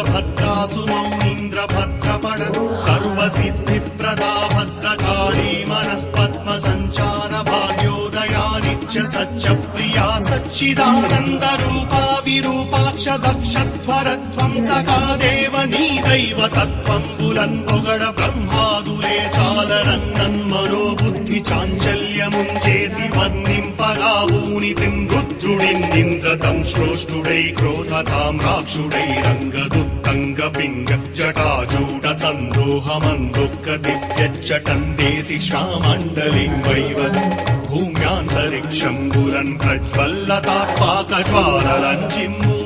भद्रासु मौनीन्द्रभद्रपण सर्वसिद्धिप्रदा भद्रकाली मनः पद्मसञ्चार भाग्योदयानिच्च सच्च प्रिया सच्चिदानन्दरूपा विरूपाक्ष दक्षध्वरत्वं सखा देव नीदैव तत्त्वं बुलन्बुगड ब्रह्मादुले चालरन्नन्मनो बुद्धि चाञ्चल्यमुञ्चेसि वर्णिम्पगा ऊनितिं रुद्रुडिन्निन्द्रतं श्रोष्ठुडै क्रोधतां राक्षुडैरङ्गदुत्तङ्गपिङ्ग जटाजूट सन्दोहमन्दुक्क दिव्यच्चटन्देसि श्यामण्डलिं वैव भूम्यान्तरिक्षं बुलन् प्रज्वल्लतात्पाकज्वालरञ्जिम्